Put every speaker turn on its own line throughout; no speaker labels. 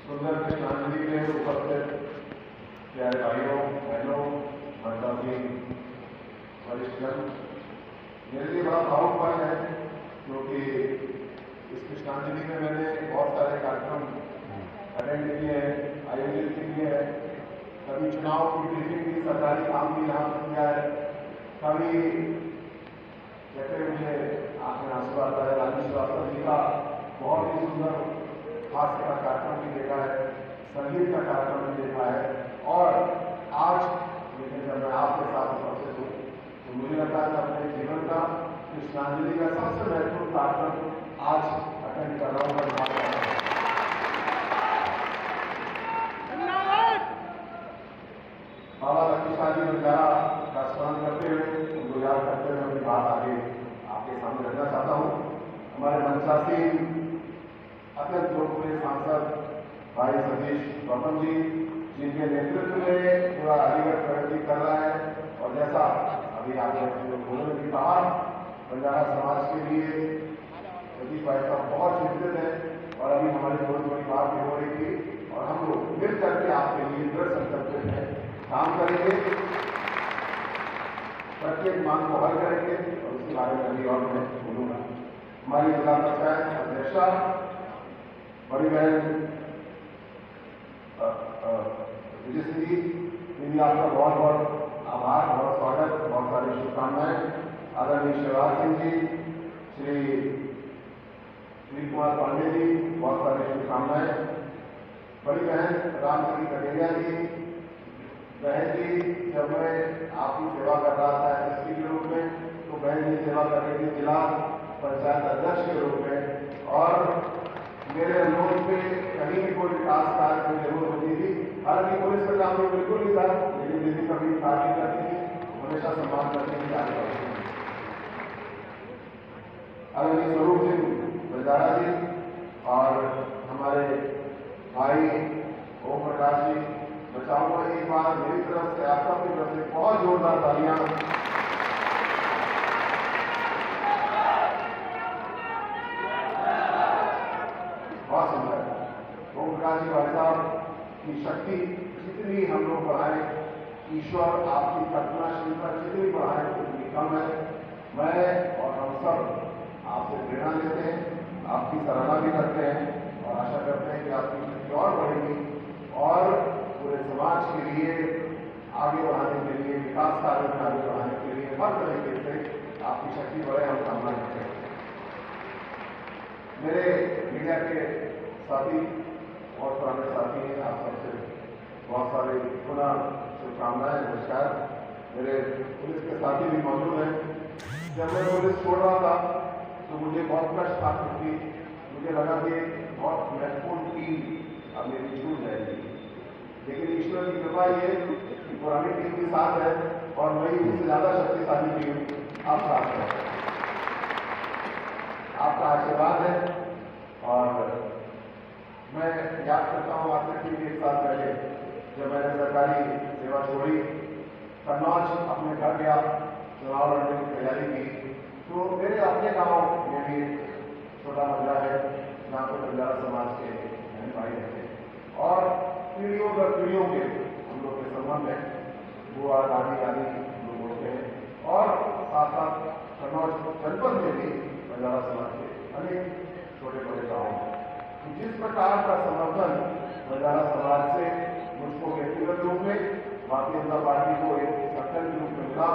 सुंदर कृष्णांजलि में उपस्थित प्यारे भाइयों बहनों, माता जी, वरिष्ठजन, मेरे लिए बड़ा भावुक पल है क्योंकि इस कृष्णांजलि में मैंने बहुत सारे कार्यक्रम अटेंड किए हैं, आयोजित किए हैं। कभी चुनाव की ब्रीफिंग भी, सरकारी काम भी यहाँ पर किया है। कभी कहते मुझे आंख में आंसू आता है, राजीव श्रीवास्तव जी का बहुत ही सुंदर हास्य का कार्यक्रम भी देखा है, संगीत का कार्यक्रम भी देखा है। और आज लेकिन जब मैं आपके साथ उपस्थित हूँ तो मुझे लगता है कि अपने जीवन का कृष्णांजलि का सबसे महत्वपूर्ण कार्यक्रम आज अटेंड कर रहा हूँ। बाबा लक्ष्मीशाह जी बंजारा का स्मरण करते हुए, उनको याद करते हुए अपनी बात आगे आपके सामने रखना चाहता हूँ। हमारे मंचासीन अत्यंत लोकप्रिय सांसद भाई सतीश गौतम जी, जिनके नेतृत्व में पूरा अलीगढ़ प्रगति कर रहा है, और जैसा अभी आपने उन्होंने भी कहा, बंजारा समाज के लिए सतीश भाई साहब बहुत चिंतित है। और अभी हमारी बहुत बड़ी बात भी हो रही थी, और हम लोग मिल करके आपके लिए दृढ़ संकल्प हैं, काम करेंगे, प्रत्येक मांग को हल करेंगे, और उसके बारे में अभी और मैं बोलूंगा। हमारी जिला पंचायत अध्यक्षा बड़ी बहन विजय सिंह जी, इनकी आपका बहुत बहुत आभार, बहुत स्वागत, बहुत सारी शुभकामनाएं। आदरणीय शिवराज सिंह जी, श्री कुमार पांडे जी, बहुत सारी शुभकामनाएं। बड़ी बहन राम सिंह कटेरिया जी, बहन जी, जब मैं आपकी सेवा कर रहा था एसएसपी के रूप में, तो बहन जी सेवा कर रही थी जिला पंचायत अध्यक्ष के रूप में, और मेरे अनुरोध पे कहीं भी कोई विकास कार्य की जरूरत होती थी, हालांकि पुलिस का काम तो बिल्कुल नहीं था, लेकिन दीदी कभी कार्य करती थी, हमेशा सम्मान करने की कार्य करती थी। आदरणीय स्वरूप सिंह बंजारा जी और हमारे भाई ओम प्रकाश जी, मैं चाहूंगा एक बार मेरी तरफ से, आप सबकी तरफ से बहुत जोरदार तालियां। बहुत सुंदर। ओम प्रकाश जी भाई साहब की शक्ति जितनी हम लोग बढ़ाएं, ईश्वर आपकी कल्पनाशीलता जितनी बढ़ाएं उतनी कम है। मैं और हम सब आपसे प्रेरणा लेते हैं, आपकी सराहना भी करते हैं, और आशा करते हैं कि आपकी शक्ति और बढ़ेगी, और पूरे समाज के लिए आगे बढ़ाने के लिए, विकास कार्यों में आगे बढ़ाने के लिए हर तरीके से आपकी शक्ति बढ़े, हम कामना करते हैं। मेरे मीडिया के साथी और पुराने साथी हैं, आप सबसे बहुत सारे पुनः शुभकामनाएं, नमस्कार। मेरे पुलिस के साथी भी मौजूद हैं। जब मैं पुलिस छोड़ रहा था तो मुझे बहुत कष्ट था, क्योंकि मुझे लगा कि बहुत महत्वपूर्ण टीम अब मेरी छूट जाएगी, लेकिन ईश्वर की कृपा ये कि पुरानी टीम के साथ है, और वही उससे ज्यादा शक्तिशाली टीम आप साथ है। आपका आशीर्वाद है, और मैं याद करता हूँ आज से ठीक 1 साल पहले जब मैंने सरकारी सेवा छोड़ी, कन्नौज अपने घर गया, चुनाव लड़ने की तैयारी की, तो मेरे अपने गांव में भी छोटा बंगला है जहाँ पर बंजारा समाज के बहन भाई रहते हैं, और पीढ़ियों दर पीढ़ियों के हम लोग के संबंध है, बुआ दादी आदि लोग होते हैं, और साथ साथ कन्नौज जनपद में भी बंजारा समाज के अनेक छोटे बड़े गाँव हैं। जिस प्रकार का समर्थन बंजारा समाज से मुझको व्यक्तिगत रूप में, भारतीय जनता पार्टी को एक संगठन के रूप में मिला,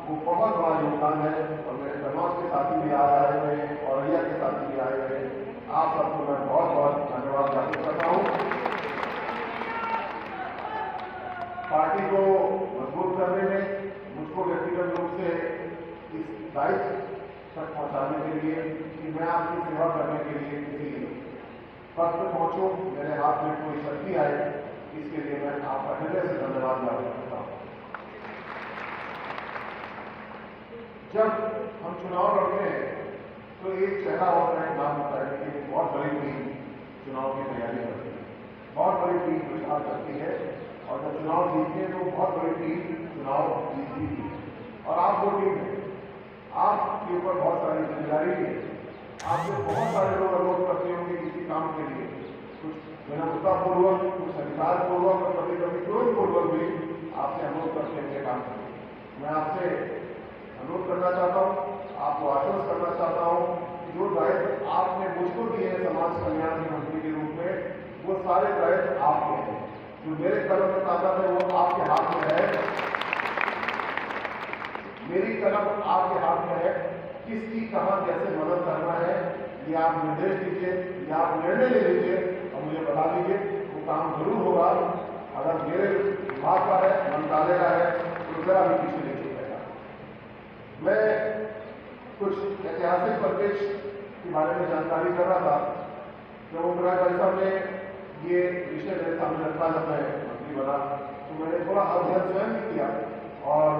वो बहुत बड़ा योगदान है। और मेरे कन्नौज के साथी भी आज आए हुए हैं, औरैया के साथी भी आए हुए हैं, आप सबको मैं बहुत बहुत धन्यवाद ज्ञापित करता हूँ। पार्टी को मजबूत करने में मुझको व्यक्तिगत रूप से इस दायित्व तक पहुंचाने के लिए कि मैं आपकी सेवा करने के लिए किसी पद पर पहुंचूं, मेरे हाथ में कोई शक्ति आए, इसके लिए मैं आपका हृदय से धन्यवाद ज्ञापित करता हूं। जब हम चुनाव लड़ते हैं तो एक चेहरा होता है, नाम होता है, लेकिन बहुत बड़ी टीम चुनाव की तैयारी करती है, बहुत बड़ी टीम प्रचार करती है, और जब चुनाव जीतते हैं तो बहुत बड़ी टीम चुनाव जीतती है, और आप वो टीम है, आपके ऊपर बहुत सारी जिम्मेदारी है। आपसे बहुत सारे लोग अनुरोध करते होंगे किसी काम के लिए, कुछ विनम्रतापूर्वक, कुछ अधिकारपूर्वक और कभी कभी क्रोधपूर्वक भी आपसे अनुरोध करते हुए काम करें। मैं आपसे अनुरोध करना चाहता हूँ, आपको आश्वस्त करना चाहता हूँ कि जो दायित्व आपने मुझको दिए हैं समाज कल्याण के मंत्री के रूप में, वो सारे दायित्व आपके हैं। जो मेरे कलम में ताकत है वो आपके हाथ में है, मेरी कलम आपके हाथ में है। किसकी कहां कैसे मदद करना है ये आप निर्देश दीजिए या आप निर्णय ले लीजिए और मुझे बता दीजिए, वो काम जरूर होगा। अगर मेरे विभाग का है, मंत्रालय का है, तो जरा भी पीछे नहीं छूटेगा। मैं कुछ ऐतिहासिक परिप्रेक्ष्य के बारे में जानकारी कर रहा था। जब ओमप्रकाश भाई साहब ने ये विषय मेरे सामने रखा जब मैं मंत्री बना, तो मैंने थोड़ा अध्ययन स्वयं भी किया और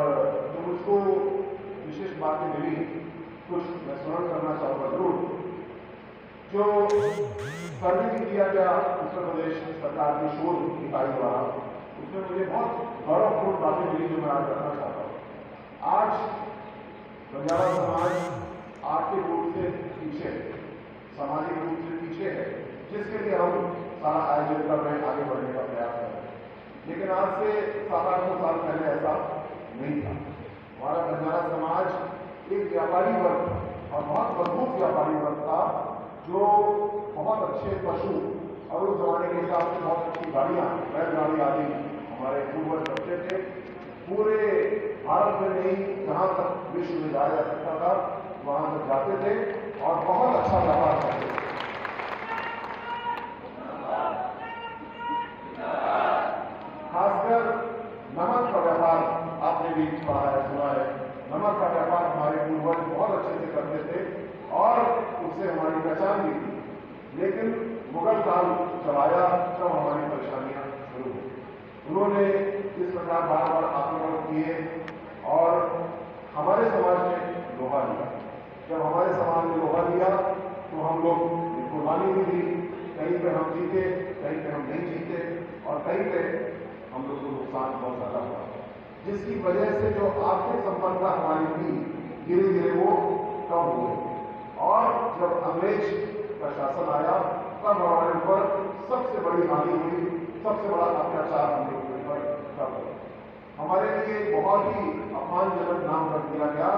जो मुझको विशेष बातें मिली कुछ मैं स्मरण करना चाहूँगा जरूर। जो सर्वे भी किया गया उत्तर प्रदेश सरकार की शोध इकाई द्वारा, उसमें मुझे बहुत गौरवपूर्ण बातें मिली जो मैं आज रखना चाहता हूँ। आज बंजारा समाज आर्थिक रूप से पीछे, सामाजिक रूप से पीछे है, जिसके लिए हम सारा आयोजन कर रहे हैं, आगे बढ़ने का प्रयास कर रहे हैं। लेकिन आज से 700-800 साल पहले ऐसा नहीं था। हमारा बंजारा समाज एक व्यापारी वर्ग था और बहुत मजबूत व्यापारी वर्ग था, जो बहुत अच्छे पशु और उस जमाने के हिसाब से बहुत अच्छी गाड़ियां, बैलगाड़ी आदि हमारे पूर्वज रखते थे। पूरे भारत में नहीं, जहां तक विश्व में जाया जा सकता था वहां तक जाते थे और बहुत अच्छा व्यापार करते थे। खासकर नमक का व्यापार आपने भी पढ़ा है, सुना है। नमक का व्यापार हमारे पूर्वज बहुत अच्छे से करते थे और उससे हमारी पहचान भी थी। लेकिन मुगल काल जब आया तब हमारी परेशानियां शुरू हुई। उन्होंने इस प्रकार बार बार आक्रमण किए और हमारे समाज ने लोहा लिया। जब हमारे समाज ने लोहा लिया तो हम लोग कुर्बानी भी दी। कहीं पे हम जीते, कहीं पे हम नहीं जीते और कहीं पे हम लोग को नुकसान बहुत ज्यादा हुआ, जिसकी वजह से जो आर्थिक संपन्नता हमारी थी धीरे धीरे वो कम हो गई। और जब अंग्रेज का शासन आया तब हमारे ऊपर सबसे बड़ी हानि हुई, सबसे बड़ा अत्याचार हम लोग के ऊपर तब हुआ। हमारे लिए बहुत ही अपमानजनक नाम रख दिया गया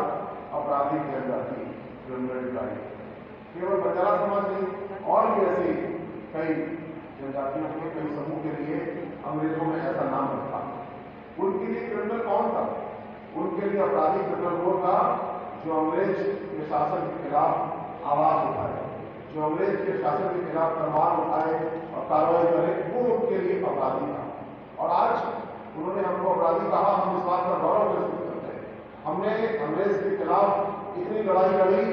आपराधिक जनजाति, क्रिमिनल ट्राइब। केवल बंजारा समाज नहीं, और भी ऐसी कई जनजातियों के, कई समूह के लिए अंग्रेजों ने ऐसा नाम रखा। उनके लिए क्रिमिनल कौन था? उनके लिए अपराधी क्रिमिनल वो था जो अंग्रेज के शासन के खिलाफ आवाज उठाए, जो अंग्रेज के शासन के खिलाफ तलवार उठाए और कार्रवाई करे, वो उनके लिए अपराधी था। और आज उन्होंने हमको अपराधी कहा, हम इस बात का गौरव महसूस करते हैं। हमने अंग्रेज के खिलाफ इतनी लड़ाई लड़ी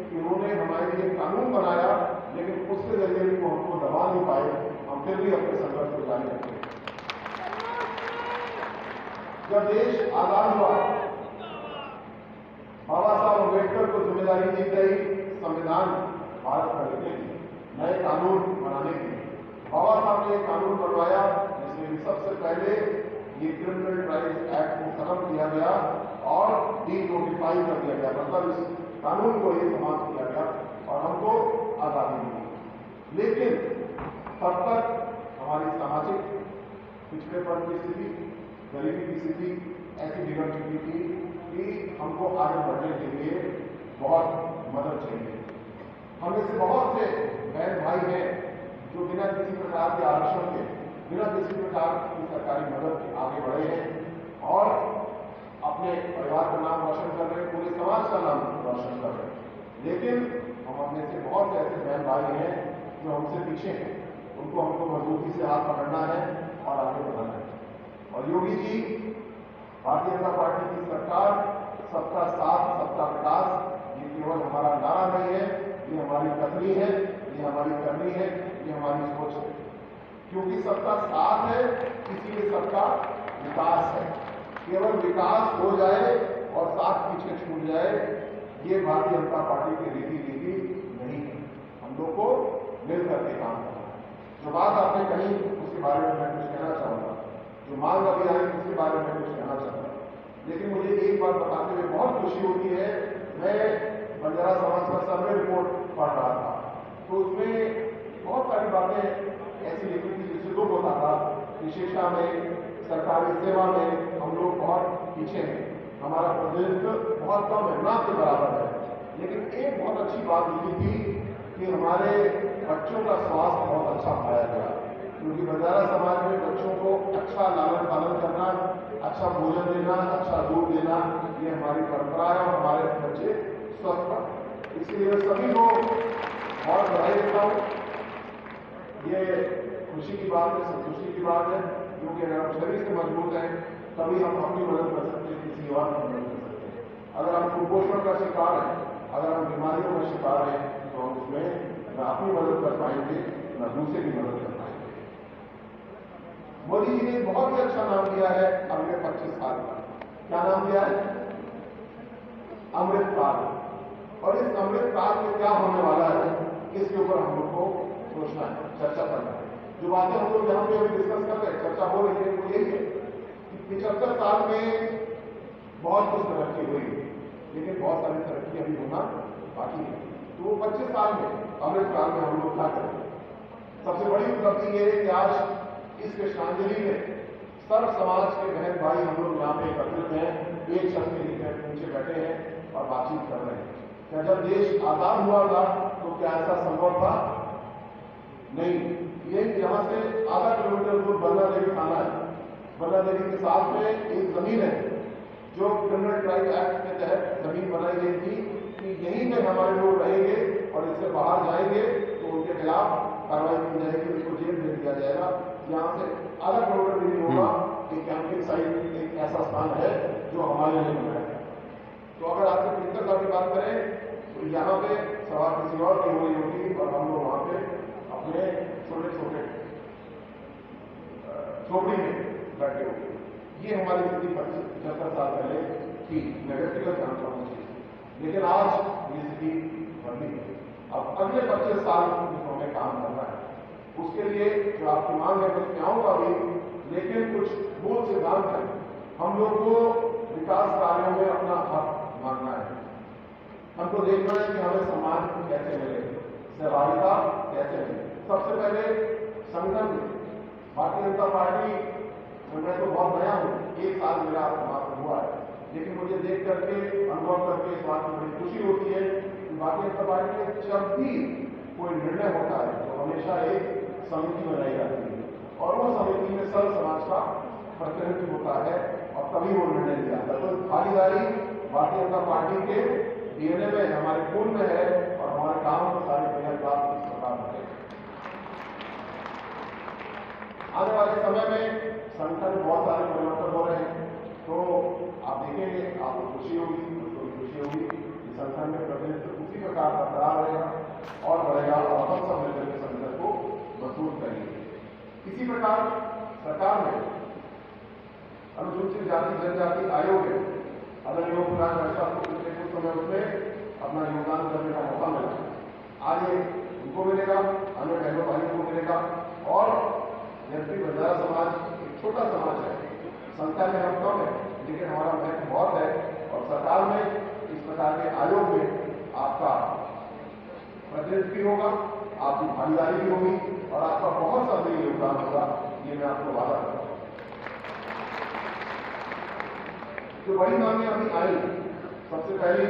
कि उन्होंने हमारे लिए कानून बनाया, लेकिन उसके जरिए भी वो हमको दबा नहीं पाए। हम फिर भी अपने संघर्ष को जारी रखते हैं। जब देश आजाद हुआ, बाबा साहब अम्बेडकर को जिम्मेदारी दी गई संविधान भारत का लिखने की, नए कानून बनाने की। बाबा साहब ने एक कानून बनवाया जिसमें सबसे पहले ये क्रिमिनल ट्राइब्स एक्ट को खत्म किया गया और डीनोटिफाई कर दिया गया, मतलब इस कानून को ही समाप्त किया गया और हमको आजादी मिली। लेकिन तब तक हमारी सामाजिक पिछड़ेपन की स्थिति, गरीबी की स्थिति ऐसी बिगड़ चुकी थी कि हमको आगे बढ़ने के लिए बहुत मदद चाहिए। हम में से बहुत से बहन भाई हैं जो बिना किसी प्रकार के आरक्षण के, बिना किसी प्रकार की सरकारी मदद के आगे बढ़े हैं और अपने परिवार का नाम रोशन कर रहे हैं, पूरे समाज का नाम रोशन कर रहे हैं। लेकिन हम में से बहुत से ऐसे बहन भाई हैं जो हमसे पीछे हैं, उनको हमको मजबूती से हाथ पकड़ना है और आगे बढ़ाना है। और योगी जी, भारतीय जनता पार्टी की सरकार, सबका साथ सबका विकास, ये केवल हमारा नारा नहीं है, ये हमारी कथनी है, ये हमारी करनी है, ये हमारी सोच है। क्योंकि सबका साथ है इसीलिए सबका विकास है। केवल विकास हो जाए और साथ पीछे छूट जाए, ये भारतीय जनता पार्टी की रीति नीति नहीं है। हम लोग को मिलकर के काम करना है। जो बात आपने कही उसके बारे में मैं कुछ कहना चाहूंगा, जो मांग अभी आई उसके बारे में कुछ कहना चाहूंगा। लेकिन मुझे एक बात बताते हुए बहुत खुशी होती है। मैं बंजारा समाज का सर्वे रिपोर्ट पढ़ रहा था, तो उसमें बहुत सारी बातें ऐसी लिखी थी जिससे दुख होता था कि शिक्षा में, सरकारी सेवा में हम लोग बहुत पीछे हैं, हमारा प्रतिनिधित्व बहुत कम है, ना के बराबर है। लेकिन एक बहुत अच्छी बात लिखी थी कि हमारे बच्चों का स्वास्थ्य बहुत अच्छा पाया गया, क्योंकि बंजारा समाज में बच्चों को अच्छा लालन पालन करना, अच्छा भोजन देना, अच्छा दूध देना, ये हमारी परंपरा है और हमारे बच्चे स्वस्थ हैं। इसलिए सभी को बहुत बधाई देता हूँ। ये खुशी की बात है, संतुष्टि की बात है, क्योंकि अगर हम शरीर से मजबूत हैं तभी हम अपनी मदद कर सकते हैं, किसी और की मदद कर सकते हैं। अगर हम कुपोषण का शिकार हैं, अगर हम बीमारियों का शिकार हैं, तो हम उसमें न अपनी मदद कर पाएंगे न दूसरे की मदद कर पाएंगे। मोदी जी ने बहुत ही अच्छा नाम दिया है अगले 25 साल का। क्या नाम दिया है? अमृतकाल। और इस अमृतकाल में क्या होने वाला है, इसके ऊपर हम लोग को सोचना है, चर्चा करना है। जो बातें हम लोग यहाँ पे अभी डिस्कस कर रहे हैं, चर्चा हो रही है, वो यही है कि 75 साल में बहुत कुछ तरक्की हुई, लेकिन बहुत सारी तरक्की अभी होना बाकी है। तो वो 25 साल में, अमृतकाल में हम लोग क्या करेंगे? सबसे बड़ी उपलब्धि ये है कि आज इस कृष्णांजलि में सर्व समाज के बहन भाई हम लोग यहाँ पे एकत्रित हैं, एक छत के नीचे बैठे हैं और बातचीत कर रहे हैं। क्या जब देश आजाद हुआ था तो क्या ऐसा संभव था? नहीं। ये यहाँ से आधा किलोमीटर दूर बल्ला देवी थाना है। बल्ला देवी के साथ में एक जमीन है जो क्रिमिनल ट्राइब एक्ट के तहत जमीन बनाई गई थी कि यहीं में हमारे लोग रहेंगे और इससे बाहर जाएंगे तो उनके खिलाफ कार्रवाई की जाएगी, उनको जेल भेज दिया जाएगा। यहाँ से आधा किलोमीटर भी नहीं होगा, एक कैंपिंग साइट, एक ऐसा स्थान है जो हमारे लिए बनाया है। तो अगर आपसे 75 साल की बात करें तो यहाँ पे सभा किसी और की हो रही होगी और हम लोग वहाँ पे अपने छोटे छोटे झोपड़ी में बैठे होंगे। ये हमारी स्थिति 75 साल पहले थी, मैं व्यक्तिगत जानता हूँ चीज। लेकिन आज ये स्थिति बदली है। अब अगले 25 साल हमें काम करना है। उसके लिए जो आपकी मांग है मैं उसमें आऊंगा भी, लेकिन कुछ मूल सिद्धांत है। हम लोग को विकास कार्यों में अपना हक मांगना है। हमको देखना है कि हमें सम्मान कैसे मिले, सहभागिता कैसे मिले। सबसे पहले संगठन में भारतीय जनता पार्टी, मैं तो बहुत नया हूँ, 1 साल मेरा मात्र हुआ है, लेकिन मुझे देख करके, अनुभव करके इस बात की बड़ी खुशी होती है कि भारतीय जनता पार्टी में जब भी कोई निर्णय होता है तो हमेशा एक समिति बनाई जाती है और वो समिति में सर्व समाज का प्रतिनिधित्व होता है और तभी वो निर्णय लिया जाता है। तो भागीदारी भारतीय जनता पार्टी के डीएनए में, हमारे खून में है और हमारे काम में सारे प्रयास इस प्रकार होते हैं। आने वाले समय में संगठन में बहुत सारे परिवर्तन हो रहे हैं, तो आप देखेंगे, आपको खुशी होगी, मुझको भी खुशी होगी कि संगठन में प्रतिनिधित्व उसी प्रकार बरकरार रहेगा और बढ़ेगा और हम सब मिलकर के संगठन को मजबूत करेंगे। इसी प्रकार सरकार में अनुसूचित जाति जनजाति आयोग है, अगर योग प्रकाश ऐसा पिछले कुछ समय उसमें अपना योगदान करने का मौका मिला, आगे उनको मिलेगा, अन्य बहनों भाइयों को मिलेगा। और जबकि बंजारा समाज एक छोटा समाज है, संख्या में हम कम है, लेकिन हमारा महत्व बहुत है और सरकार में इस प्रकार के आयोग में आपका प्रतिनिधित्व भी होगा, आपकी भागीदारी भी होगी और आपका बहुत सा योगदान होगा, ये मैं आपको वादा करता हूँ। जो बड़ी मांगे अभी आई, सबसे पहले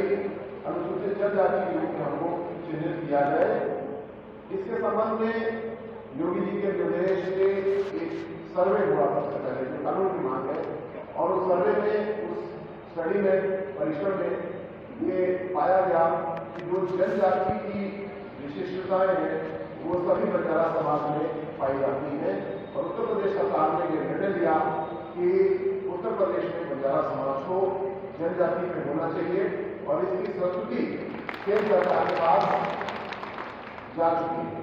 अनुसूचित जनजाति के रूप में हमको चिन्हित किया जाए। इसके संबंध में योगी जी के निर्देश से एक सर्वे हुआ सबसे पहले, जो कानून की मांग है, और उस सर्वे में, उस स्टडी में, परिश्रम में ये पाया गया कि जो जनजाति की विशिष्टताएं हैं वो सभी बंजारा समाज में पाई जाती है। और उत्तर प्रदेश सरकार ने यह निर्णय लिया कि उत्तर प्रदेश में बंजारा समाज को जनजाति में होना चाहिए और इसकी संस्कृति केंद्र सरकार के पास जा चुकी है।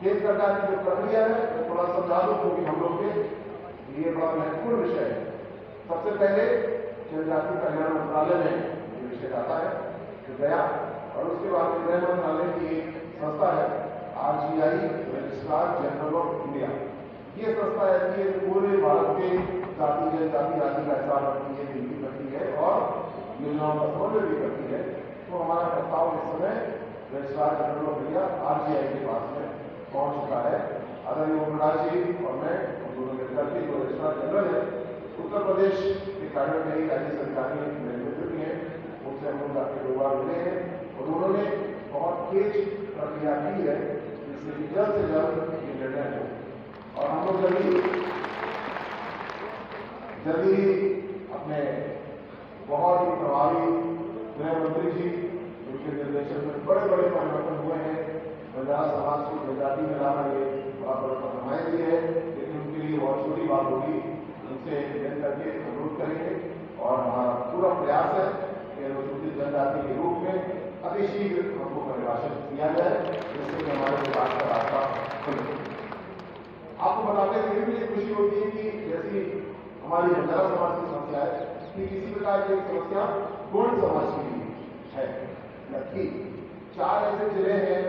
केंद्र सरकार की जो प्रक्रिया है वो थोड़ा समझा दो, क्योंकि हम लोग के लिए बड़ा महत्वपूर्ण विषय है। सबसे पहले जनजाति कल्याण मंत्रालय में ये विषय आता है तो गया, और उसके बाद गृह मंत्रालय की एक संस्था है RGI, registrar general of India. ये संस्था ऐसी है पूरे भारत के जाति जनजाति आदि का हिसाब रखती है, गिनती करती है और योजनाओं का समन्वय भी करती है। तो हमारा प्रस्ताव इस समय registrar general of India RGI के पास में पहुंच चुका है। आदरणीय ओम प्रकाश जी और मैं हम दोनों मिलकर के जो रजिस्ट्रार जनरल है उत्तर प्रदेश के कार्य में ही राज्य सरकार मेरे मित्र भी हैं, उनसे हम लोग आपके 2 बार मिले हैं और उन्होंने बहुत तेज प्रक्रिया की है जिससे कि जल्द से जल्द ये निर्णय हो और हम लोग जल्दी ही अपने बहुत ही प्रभावी गृह मंत्री जी उनके निर्देशन में बड़े बड़े परिवर्तन हुए हैं। बंजारा समाज को जनजाति में लाना ये बड़ा परिवर्तन हमारे लिए है, लेकिन उनके लिए बहुत छोटी बात होगी। उनसे मिल करके अनुरोध करेंगे और हमारा पूरा प्रयास है कि अनुसूचित जनजाति के रूप में अतिशीघ्र हमको परिभाषित किया जाए जिससे कि हमारे विकास का रास्ता खुले। आपको बताते हुए भी खुशी होती है कि जैसी हमारी बंजारा समाज की समस्या है कि किसी प्रकार की समस्या गोंड समाज की है। लखी 4 ऐसे जिले हैं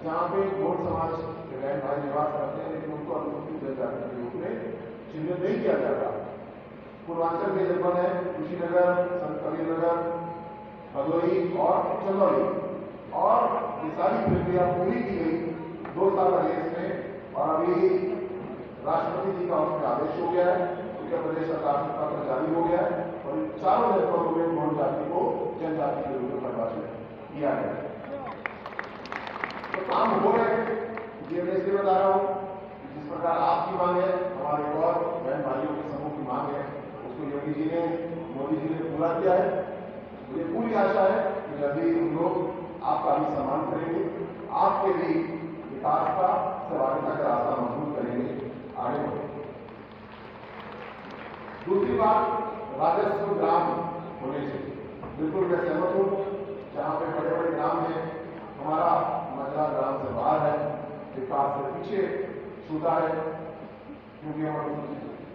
जहां पे गोंड समाज के बहन भाई निवास करते हैं, लेकिन उनको अनुसूचित जनजाति के रूप में चिन्हित नहीं किया जाता। पूर्वांचल के जनपद है कुशीनगर, संत कबीरनगर, भदोही और चंदौली और ये सारी प्रक्रिया पूरी की गई 2 साल पहले इसमें और अभी राष्ट्रपति जी का उसमें आदेश हो गया है। उत्तर प्रदेश सरकार से पत्र जारी हो गया है और इन 4 जनपदों में गोंड जाति को जनजाति के रूप में परिभाषित किया गया। तो काम हो रहे हैं, ये मैं इसलिए बता रहा हूं जिस प्रकार आपकी मांग है, हमारे और बहन भाइयों के समूह की मांग है, उसको योगी जी ने, मोदी जी ने पूरा किया है। मुझे पूरी आशा है कि जल्दी हम लोग आपका भी सम्मान करेंगे, आपके भी विकास का सहभागिता का रास्ता मजबूत करेंगे, आगे बढ़ेंगे। दूसरी बात राजस्व ग्राम होने से बिल्कुल मैं सहमत हूं। जहां पे बड़े बड़े ग्राम हैं, हमारा मजरा ग्राम से बाहर है, विकास से पीछे छूटा है, क्योंकि हम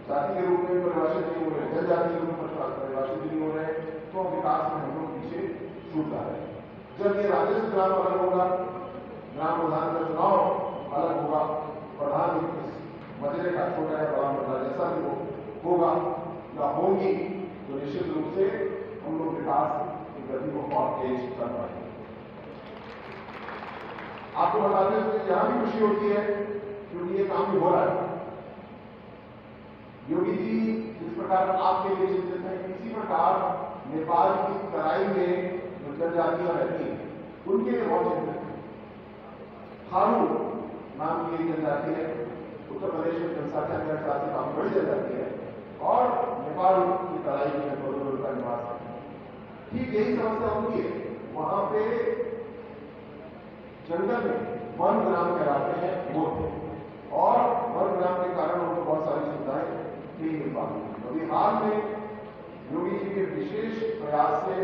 जाति के रूप में परिभाषित नहीं हो रहे, जनजाति के रूप में परिभाषित नहीं हो रहे, तो विकास में हम लोग पीछे छूट रहा है। जब ये राजस्व ग्राम अलग होगा, ग्राम प्रधान का चुनाव अलग होगा, प्रधान मजरे का छोटा या बड़ा मजरा जैसा भी होगा या होंगी, तो निश्चित रूप से हम लोग विकास की गति को और तेज कर पाएंगे। आपको बताते हुए यहां भी खुशी होती है क्योंकि ये काम भी हो रहा है। योगी जी जिस प्रकार आपके लिए चिंतित है, इसी प्रकार नेपाल की तराई में जो जनजातियां रहती हैं उनके लिए बहुत चिंतित है। थारू नाम की एक जनजाति है, उत्तर प्रदेश में जनसंख्या के हिसाब से काफी बड़ी जनजाति है और नेपाल की तराई में करोड़ों का निवास है। ठीक यही समस्या होती है, वहां पे जंगल में वन ग्राम कहलाते हैं वो थे और वन ग्राम के कारण उनको बहुत सारी सुविधाएं नहीं मिल पाती। अभी हाल में योगी जी के विशेष प्रयास से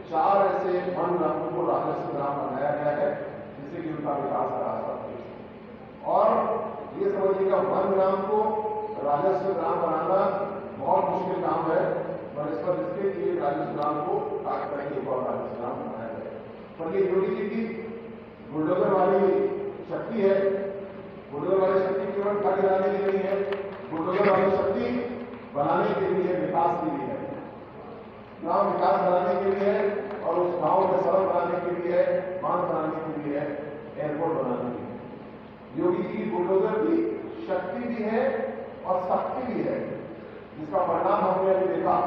4 ऐसे वन ग्रामों को राजस्व ग्राम बनाया गया है जिससे कि उनका विकास का रास्ता खुले। और ये समझिएगा वन ग्राम को राजस्व ग्राम बनाना बहुत मुश्किल काम है, पर इस पर इसके लिए राजस्व ग्राम को ताक करके एक और राजस्व ग्राम बनाया जाए। पर ये योगी जी की बुलडोजर वाली शक्ति है। बुलडोजर वाली शक्ति केवल घर गिराने के लिए है, बुलडोजर वाली शक्ति बनाने के लिए, विकास के लिए है, गांव विकास बनाने के लिए है और उस गांव में सड़क बनाने के लिए है, बांध बनाने के लिए है, एयरपोर्ट बनाने के लिए। योगी जी की बुलडोजर की शक्ति भी है और शक्ति भी है, जिसका परिणाम हमने अभी देखा।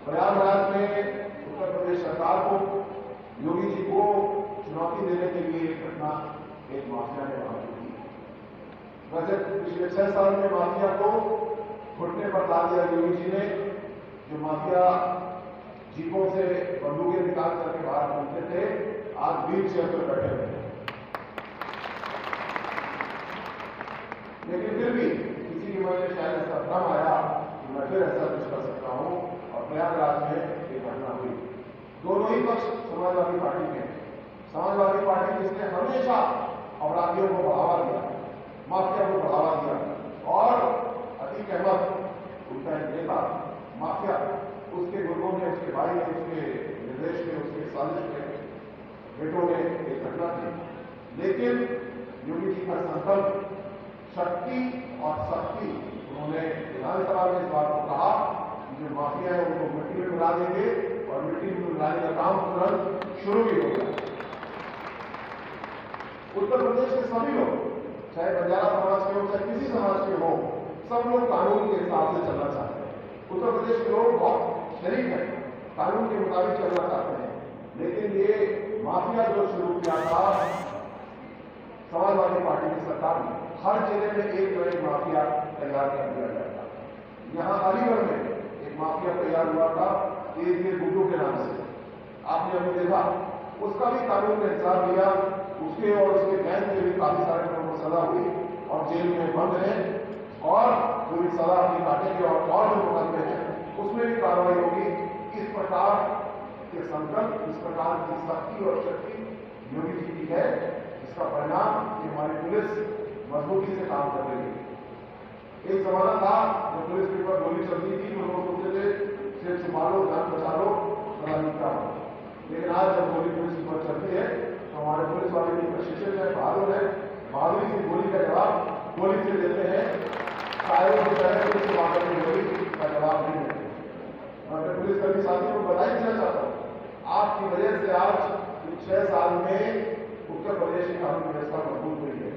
प्रयागराज में उत्तर प्रदेश सरकार को, योगी जी को चुनौती देने के लिए एक घटना एक माफिया ने वहां की। वैसे पिछले 6 साल में माफिया को घुटने पर ला दिया योगी जी ने। जो माफिया जीपों से बंदूकें निकाल करके बाहर घूमते थे, आज व्हील चेयर पर बैठे हुए हैं। लेकिन फिर भी किसी की मन में शायद ऐसा भ्रम आया कि मैं फिर ऐसा कुछ कर सकता हूं और प्रयागराज में एक घटना हुई। दोनों ही पक्ष समाजवादी पार्टी के हैं। समाजवादी पार्टी जिसने हमेशा अपराधियों को बढ़ावा दिया, माफिया को बढ़ावा दिया और अतीक अहमद उनका एक नेता माफिया, उसके गुर्गों ने, उसके भाई ने, उसके निर्देश में, उसके साजिश में, बेटों ने एक घटना की। लेकिन योगी जी का संकल्प, शक्ति और शक्ति, उन्होंने विधानसभा में इस बात को कहा कि जो माफिया है उनको मिट्टी में मिला देंगे और मिट्टी में मिलाने का काम तुरंत शुरू भी हो गया। उत्तर प्रदेश के सभी लोग, चाहे बंजारा समाज के हो, चाहे किसी समाज के हो, सब लोग कानून के हिसाब से चलना चाहते हैं। उत्तर प्रदेश के लोग बहुत शरीफ हैं, कानून के मुताबिक चलना चाहते हैं। लेकिन ये माफिया जो शुरू किया था समाजवादी पार्टी की सरकार ने, हर जिले में एक तो एक माफिया तैयार कर दिया गया था। यहाँ अलीगढ़ में एक माफिया तैयार हुआ था ये गुड्डू के नाम से, आपने अभी देखा, उसका भी कानून ने हिसाब लिया, उसके और उसके गैंग के भी काफी सारे लोगों को सजा हुई और जेल में बंद है और पूरी सजा अपनी काटेंगे और जो मुकदमे हैं उसमें भी कार्रवाई होगी। इस प्रकार के संकल्प, इस प्रकार की शक्ति और शक्ति योगी जी की है, इसका परिणाम कि हमारी पुलिस मजबूती से काम कर रही है। एक जमाना था जब पुलिस के ऊपर गोली चलती थी तो लोग सोचते थे सिर्फ छुपा लो, जान बचा लो, बड़ा निपटा लो। लेकिन आज जब गोली पुलिस के ऊपर चलती है तो हमारे पुलिस वाले भी प्रशिक्षित है, बहादुर है, बहादुरी से गोली का जवाब गोली से देते हैं। शायद जो पहले पुलिस के वाले में गोली का जवाब नहीं देते। मैं अपने पुलिस कर्मी साथियों को बधाई देना चाहता हूँ, आपकी वजह से आज 6 साल में उत्तर प्रदेश की कानून व्यवस्था मजबूत हुई है।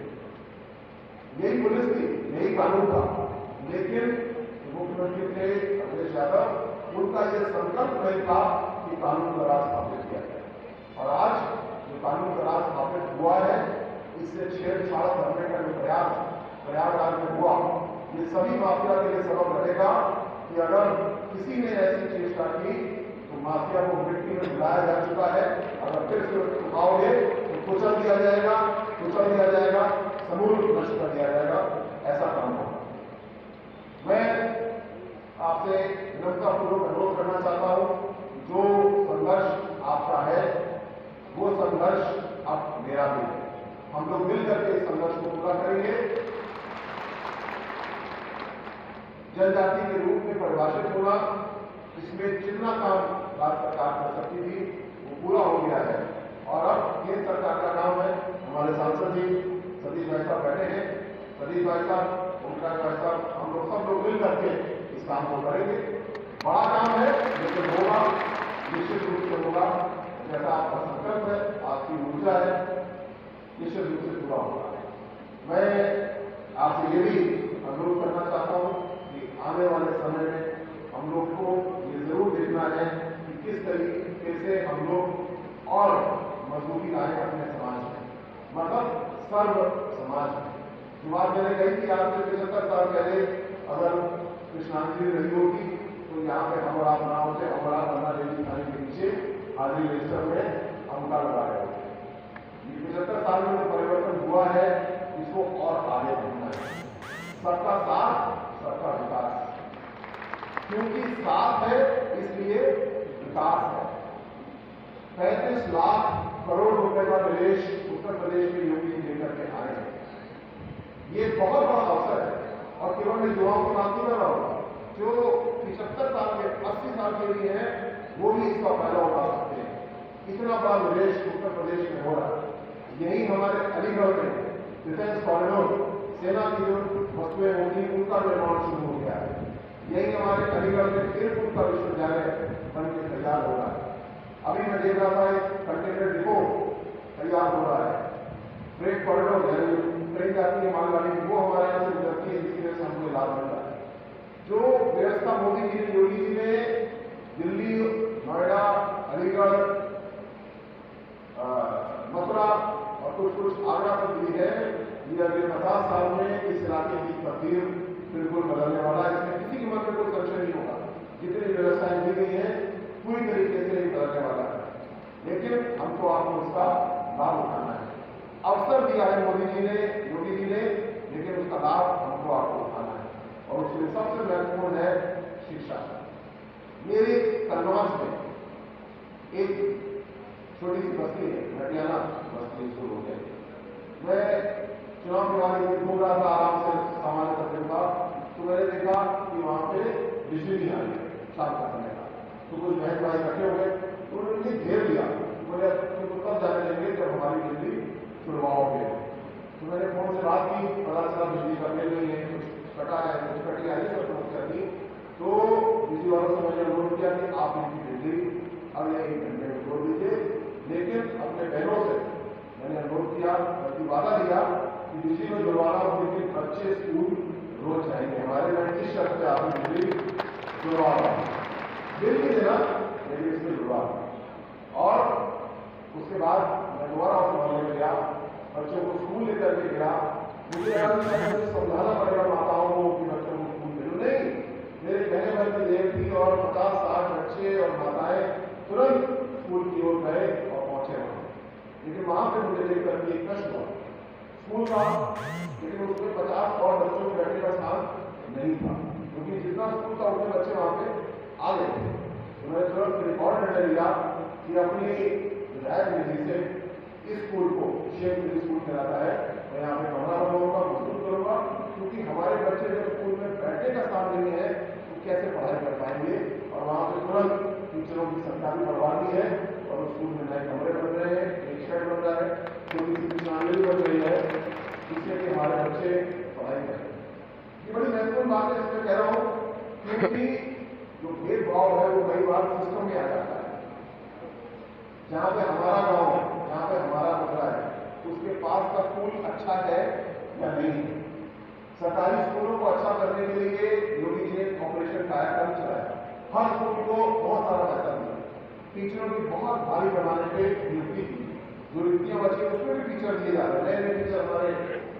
यही पुलिस थी, यही कानून था, लेकिन मुख्यमंत्री थे अखिलेश यादव, उनका यह संकल्प नहीं था कि कानून का राज स्थापित किया जाए। और आज जो कानून का राज स्थापित हुआ है, इससे छेड़छाड़ करने का जो प्रयास प्रयागराज में हुआ, ये सभी माफिया के लिए सबक रहेगा कि अगर किसी ने ऐसी चेष्टा की तो माफिया को मिट्टी में मिलाया जा चुका है। अगर फिर से उठाओगे तो कुचल दिया जाएगा, समूल नष्ट कर दिया जाएगा, ऐसा काम होगा। मैं आपसे विनम्रतापूर्वक अनुरोध करना चाहता हूं, जो संघर्ष आपका है वो संघर्ष अब मेरा भी है। हम लोग मिलकर के इस संघर्ष को पूरा करेंगे। जनजाति के रूप में परिभाषित होना, इसमें जितना काम राज्य सरकार कर सकती थी वो पूरा हो गया है और अब केंद्र सरकार का काम है। हमारे सांसद जी सतीश भाई साहब बैठे हैं, सतीश भाई साहब, ओमकार भाई साहब, हम लोग सब लोग मिल करके इस काम को करेंगे। बड़ा काम है लेकिन होगा, निश्चित रूप से होगा। जैसा आपका संकल्प है, आपकी ऊर्जा है, निश्चित रूप से पूरा होगा। मैं आपसे ये भी अनुरोध करना चाहता हूँ कि आने वाले समय में हम लोग को ये जरूर देखना है कि किस तरीके से हम लोग और मजबूती लाएं अपने समाज में, मतलब सर्व समाज में। जो बात मैंने कही थी आज से 75 साल पहले अगर कृष्णांजलि रही होगी तो यहाँ पे हम और आप ना होते, हम और आप अन्ना देवी थाने के नीचे हाजिरी रजिस्टर में अंका लगाया होते। 75 साल में जो परिवर्तन हुआ है इसको और आगे बढ़ना है। सबका साथ, सबका विकास, क्योंकि साथ है इसलिए विकास है। 35 लाख करोड़ रुपए का निवेश उत्तर प्रदेश में योगी जी लेकर के आए हैं। ये बहुत बड़ा अवसर है और केवल मैं युवाओं की बात नहीं कर रहा हूं, जो 75 साल के 80 साल के लिए हैं वो भी इसका फायदा उठा सकते हैं। इतना बड़ा निवेश उत्तर प्रदेश में हो रहा है। यही हमारे अलीगढ़ में डिफेंस कॉरिडोर, सेना की जो वस्तुएं होंगी उनका निर्माण शुरू हो गया है। यही हमारे अलीगढ़ में एयरपोर्ट का विश्वविद्यालय बन के तैयार हो रहा है। अभी मैं देख रहा था एक कंटेनर डिपो तैयार हो रहा है। फ्रेट कॉरिडोर, ट्रेन जाती है मालगाड़ी, वो हमारे यहाँ से गुजरती है, जिसकी वजह से हमको लाभ मिल रहा है। जो व्यवस्था मोदी जी ने, योगी जी ने दिल्ली, नोएडा, अलीगढ़, मथुरा और कुछ आगरा तक दी है, ये अगले 50 साल में इस इलाके की तस्वीर बिल्कुल बदलने वाला है। इसमें किसी के मन में कोई संशय नहीं होगा। जितनी व्यवस्थाएं दी गई हैं पूरी तरीके से नहीं बदलने वाला है, लेकिन हमको आपको उसका लाभ उठाना है। अवसर दिया है मोदी जी ने, योगी जी ने, लेकिन उसका लाभ हमको आपको उठाना है और उसमें सबसे महत्वपूर्ण है शिक्षा। मेरे कन्नौज में एक छोटी सी बस्ती है, घटियाना बस्ती शुरू हो गई। मैं चुनाव के बाद घूम रहा था, आराम से सामान्य सफर था, तो मैंने देखा कि वहां पे बिजली नहीं आ रही शाम का समय था। तो कुछ बहन भाई इकट्ठे हो गए, तो उन्होंने घेर लिया, बोले तुमको कब जाने देंगे जब हमारी बिजली छुड़वाओगे। तो मैंने फोन से बात की, पता चला बिजली करने नहीं है, कुछ कटा है, कुछ कटी आई, सब समस्या थी। तो बिजली वालों से मैंने अनुरोध किया कि आप इनकी बिजली अब या 1 घंटे में छोड़ दीजिए। लेकिन अपने बहनों से मैंने अनुरोध किया, बल्कि वादा दिया कि बिजली को जुड़वाना हो, लेकिन बच्चे स्कूल रोज जाएंगे। हमारे में इस शर्त पे आपने बिजली जुड़वाना, बिल नहीं देना लेकिन इसमें जुड़वाना। और उसके बाद मैं दोबारा उस मोहल्ले में गया, बच्चों को स्कूल लेकर के गया। मुझे समझाना पड़ेगा माताओं को कि बच्चों को स्कूल भेजो, नहीं, मेरे कहने भर की देर थी और 50-60 बच्चे और माताएं तुरंत स्कूल की ओर गए और पहुंचे वहां। लेकिन वहां पे मुझे देखकर के एक कष्ट हुआ, स्कूल था लेकिन उसमें 50 और बच्चों के बैठने का स्थान नहीं था, क्योंकि जितना स्कूल था उतने बच्चे वहां पे आ गए थे। तो मैंने तुरंत रिकॉर्ड निर्णय लिया कि अपनी विधायक निधि से इस स्कूल को शेख मिडिल स्कूल कहलाता है, मैं यहाँ पे कमरा बनाऊंगा, मजबूत करूंगा, क्योंकि हमारे बच्चे जब स्कूल में बैठने का स्थान नहीं है तो कैसे पढ़ाई कर पाएंगे। और वहां पे तुरंत टीचरों की संख्या भी बढ़वानी है और उस स्कूल में नए कमरे बन रहे हैं, एक शेड बन रहा है, छोटी सी किसानी बन रही है, जिससे कि हमारे बच्चे पढ़ाई करें। ये बड़ी महत्वपूर्ण बात है, इसमें कह रहा हूँ क्योंकि जो भेदभाव है वो कई बार सिस्टम में आ जाता है। जहां पे हमारा गांव है, जहां पे हमारा मसला है, उसके पास का स्कूल अच्छा है या नहीं है। सरकारी स्कूलों को अच्छा करने के लिए योगी जी ने ऑपरेशन कायाकल्प चलाया, हर स्कूल को बहुत सारा पैसा दिया, टीचरों की बहुत भारी पैमाने पे नियुक्ति की, जो रिक्तियां बची उसमें भी टीचर दिए जा रहे हैं, नए नए टीचर हमारे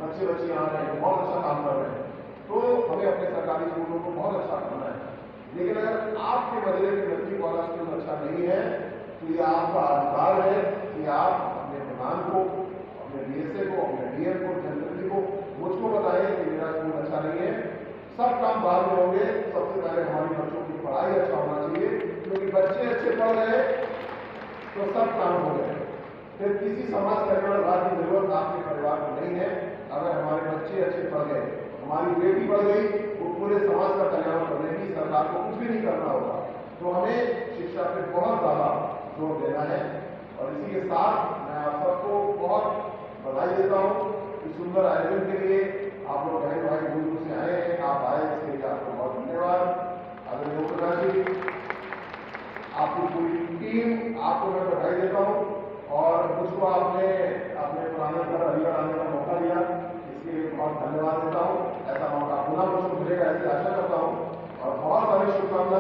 बच्चे आ रहे हैं, बहुत अच्छा काम कर रहे हैं। तो हमें अपने सरकारी स्कूलों को बहुत अच्छा करना है। लेकिन अगर आपके बदले में नजदीक वाला स्कूल अच्छा नहीं है तो ये आपका अधिकार है कि आप अपने प्रधान को, अपने डीएसए को, अपने डीएम को, जनप्रतिनिधि को मुझको बताएं कि मेरा स्कूल अच्छा नहीं है। सब काम बाद में होंगे, सबसे पहले हमारी बच्चों की पढ़ाई अच्छा होना चाहिए, क्योंकि बच्चे अच्छे पढ़ गए तो सब काम हो गए। फिर किसी समाज कल्याण की जरूरत आपके परिवार को नहीं है। अगर हमारे बच्चे अच्छे पढ़ गए, हमारी बेटी बढ़ गई, वो पूरे समाज का कल्याण करने की सरकार को कुछ भी नहीं करना होगा। तो हमें शिक्षा पे बहुत ज्यादा जोर देना है। और इसी के साथ मैं आप सबको बहुत बधाई देता हूँ इस सुंदर आयोजन के लिए। आप लोग बहन भाई दूर दूर से आए हैं, आप आए इसके लिए आपको बहुत धन्यवाद। आदरणीय मुख्यमंत्री जी, आपकी पूरी टीम, आपको मैं बधाई देता हूँ। और मुझको आपने अपने पुराने घर अलीगढ़ आने का मौका दिया, इसके लिए बहुत धन्यवाद देता हूँ। ऐसा मौका पुनः मुझको मिलेगा ऐसी आशा करता हूँ और बहुत सारी शुभकामनाएं।